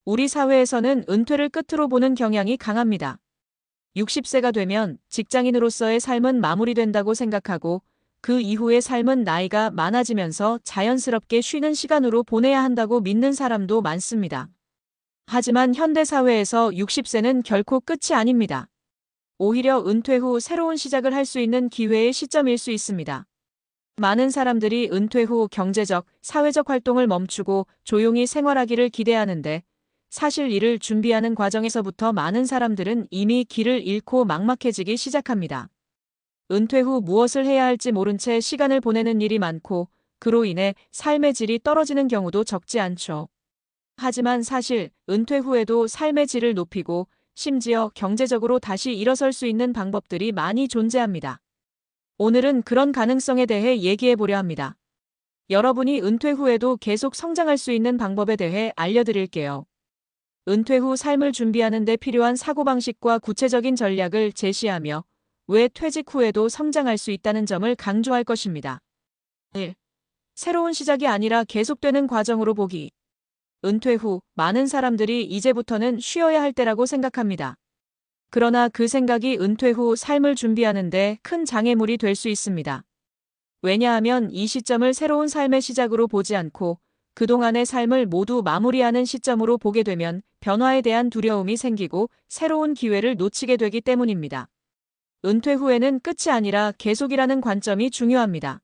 우리 사회에서는 은퇴를 끝으로 보는 경향이 강합니다. 60세가 되면 직장인으로서의 삶은 마무리된다고 생각하고 그 이후의 삶은 나이가 많아지면서 자연스럽게 쉬는 시간으로 보내야 한다고 믿는 사람도 많습니다. 하지만 현대 사회에서 60세는 결코 끝이 아닙니다. 오히려 은퇴 후 새로운 시작을 할 수 있는 기회의 시점일 수 있습니다. 많은 사람들이 은퇴 후 경제적, 사회적 활동을 멈추고 조용히 생활하기를 기대하는데 사실 이를 준비하는 과정에서부터 많은 사람들은 이미 길을 잃고 막막해지기 시작합니다. 은퇴 후 무엇을 해야 할지 모른 채 시간을 보내는 일이 많고 그로 인해 삶의 질이 떨어지는 경우도 적지 않죠. 하지만 사실 은퇴 후에도 삶의 질을 높이고 심지어 경제적으로 다시 일어설 수 있는 방법들이 많이 존재합니다. 오늘은 그런 가능성에 대해 얘기해 보려 합니다. 여러분이 은퇴 후에도 계속 성장할 수 있는 방법에 대해 알려드릴게요. 은퇴 후 삶을 준비하는 데 필요한 사고방식과 구체적인 전략을 제시하며 왜 퇴직 후에도 성장할 수 있다는 점을 강조할 것입니다. 1. 새로운 시작이 아니라 계속되는 과정으로 보기. 은퇴 후 많은 사람들이 이제부터는 쉬어야 할 때라고 생각합니다. 그러나 그 생각이 은퇴 후 삶을 준비하는 데 큰 장애물이 될 수 있습니다. 왜냐하면 이 시점을 새로운 삶의 시작으로 보지 않고 그동안의 삶을 모두 마무리하는 시점으로 보게 되면 변화에 대한 두려움이 생기고 새로운 기회를 놓치게 되기 때문입니다. 은퇴 후에는 끝이 아니라 계속이라는 관점이 중요합니다.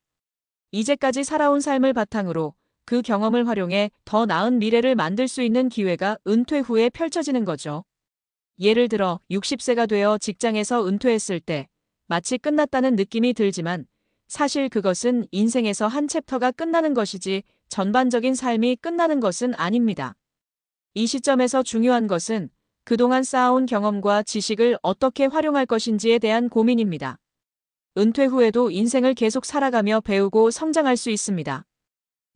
이제까지 살아온 삶을 바탕으로 그 경험을 활용해 더 나은 미래를 만들 수 있는 기회가 은퇴 후에 펼쳐지는 거죠. 예를 들어 60세가 되어 직장에서 은퇴했을 때 마치 끝났다는 느낌이 들지만 사실 그것은 인생에서 한 챕터가 끝나는 것이지 전반적인 삶이 끝나는 것은 아닙니다. 이 시점에서 중요한 것은 그동안 쌓아온 경험과 지식을 어떻게 활용할 것인지에 대한 고민입니다. 은퇴 후에도 인생을 계속 살아가며 배우고 성장할 수 있습니다.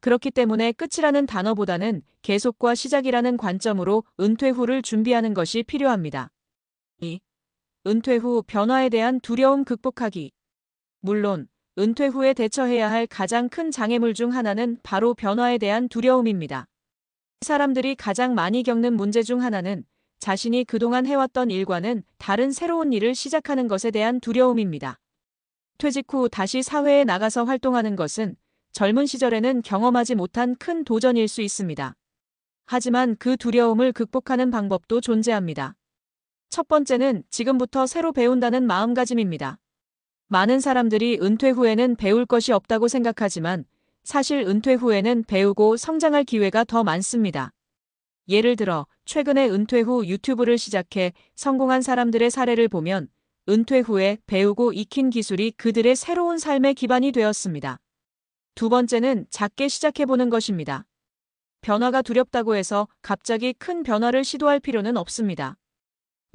그렇기 때문에 끝이라는 단어보다는 계속과 시작이라는 관점으로 은퇴 후를 준비하는 것이 필요합니다. 2. 은퇴 후 변화에 대한 두려움 극복하기. 물론 은퇴 후에 대처해야 할 가장 큰 장애물 중 하나는 바로 변화에 대한 두려움입니다. 사람들이 가장 많이 겪는 문제 중 하나는 자신이 그동안 해왔던 일과는 다른 새로운 일을 시작하는 것에 대한 두려움입니다. 퇴직 후 다시 사회에 나가서 활동하는 것은 젊은 시절에는 경험하지 못한 큰 도전일 수 있습니다. 하지만 그 두려움을 극복하는 방법도 존재합니다. 첫 번째는 지금부터 새로 배운다는 마음가짐입니다. 많은 사람들이 은퇴 후에는 배울 것이 없다고 생각하지만 사실 은퇴 후에는 배우고 성장할 기회가 더 많습니다. 예를 들어 최근에 은퇴 후 유튜브를 시작해 성공한 사람들의 사례를 보면 은퇴 후에 배우고 익힌 기술이 그들의 새로운 삶의 기반이 되었습니다. 두 번째는 작게 시작해보는 것입니다. 변화가 두렵다고 해서 갑자기 큰 변화를 시도할 필요는 없습니다.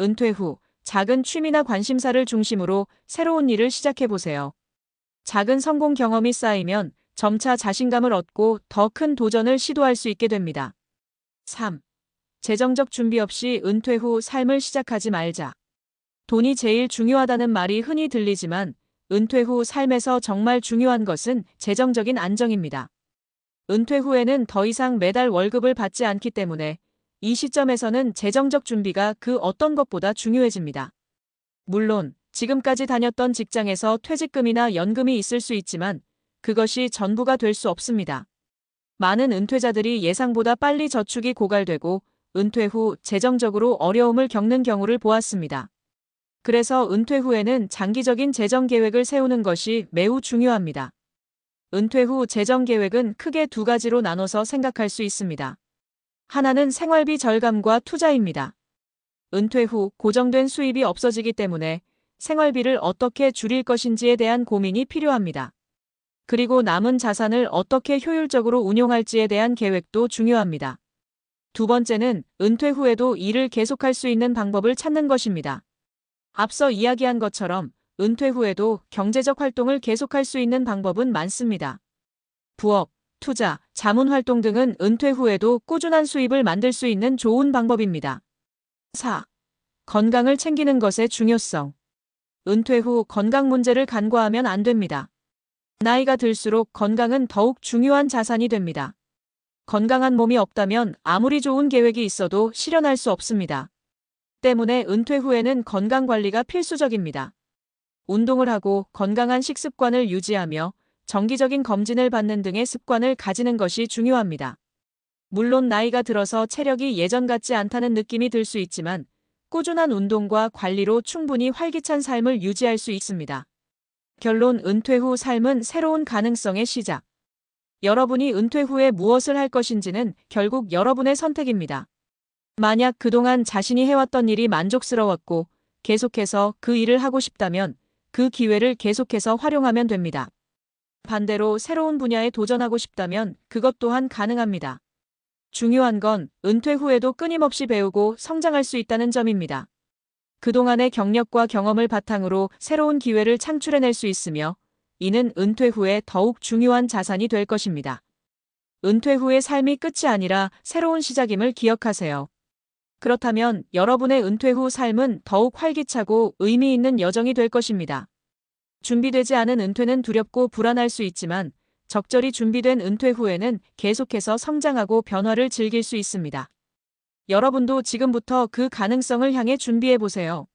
은퇴 후 작은 취미나 관심사를 중심으로 새로운 일을 시작해보세요. 작은 성공 경험이 쌓이면 점차 자신감을 얻고 더 큰 도전을 시도할 수 있게 됩니다. 3. 재정적 준비 없이 은퇴 후 삶을 시작하지 말자. 돈이 제일 중요하다는 말이 흔히 들리지만 은퇴 후 삶에서 정말 중요한 것은 재정적인 안정입니다. 은퇴 후에는 더 이상 매달 월급을 받지 않기 때문에 이 시점에서는 재정적 준비가 그 어떤 것보다 중요해집니다. 물론 지금까지 다녔던 직장에서 퇴직금이나 연금이 있을 수 있지만 그것이 전부가 될 수 없습니다. 많은 은퇴자들이 예상보다 빨리 저축이 고갈되고 은퇴 후 재정적으로 어려움을 겪는 경우를 보았습니다. 그래서 은퇴 후에는 장기적인 재정 계획을 세우는 것이 매우 중요합니다. 은퇴 후 재정 계획은 크게 두 가지로 나눠서 생각할 수 있습니다. 하나는 생활비 절감과 투자입니다. 은퇴 후 고정된 수입이 없어지기 때문에 생활비를 어떻게 줄일 것인지에 대한 고민이 필요합니다. 그리고 남은 자산을 어떻게 효율적으로 운용할지에 대한 계획도 중요합니다. 두 번째는 은퇴 후에도 일을 계속할 수 있는 방법을 찾는 것입니다. 앞서 이야기한 것처럼 은퇴 후에도 경제적 활동을 계속할 수 있는 방법은 많습니다. 부업, 투자, 자문활동 등은 은퇴 후에도 꾸준한 수입을 만들 수 있는 좋은 방법입니다. 4. 건강을 챙기는 것의 중요성. 은퇴 후 건강 문제를 간과하면 안 됩니다. 나이가 들수록 건강은 더욱 중요한 자산이 됩니다. 건강한 몸이 없다면 아무리 좋은 계획이 있어도 실현할 수 없습니다. 때문에 은퇴 후에는 건강 관리가 필수적입니다. 운동을 하고 건강한 식습관을 유지하며 정기적인 검진을 받는 등의 습관을 가지는 것이 중요합니다. 물론 나이가 들어서 체력이 예전 같지 않다는 느낌이 들 수 있지만 꾸준한 운동과 관리로 충분히 활기찬 삶을 유지할 수 있습니다. 결론: 은퇴 후 삶은 새로운 가능성의 시작. 여러분이 은퇴 후에 무엇을 할 것인지는 결국 여러분의 선택입니다. 만약 그동안 자신이 해왔던 일이 만족스러웠고 계속해서 그 일을 하고 싶다면 그 기회를 계속해서 활용하면 됩니다. 반대로 새로운 분야에 도전하고 싶다면 그것 또한 가능합니다. 중요한 건 은퇴 후에도 끊임없이 배우고 성장할 수 있다는 점입니다. 그동안의 경력과 경험을 바탕으로 새로운 기회를 창출해낼 수 있으며 이는 은퇴 후에 더욱 중요한 자산이 될 것입니다. 은퇴 후의 삶이 끝이 아니라 새로운 시작임을 기억하세요. 그렇다면 여러분의 은퇴 후 삶은 더욱 활기차고 의미 있는 여정이 될 것입니다. 준비되지 않은 은퇴는 두렵고 불안할 수 있지만 적절히 준비된 은퇴 후에는 계속해서 성장하고 변화를 즐길 수 있습니다. 여러분도 지금부터 그 가능성을 향해 준비해 보세요.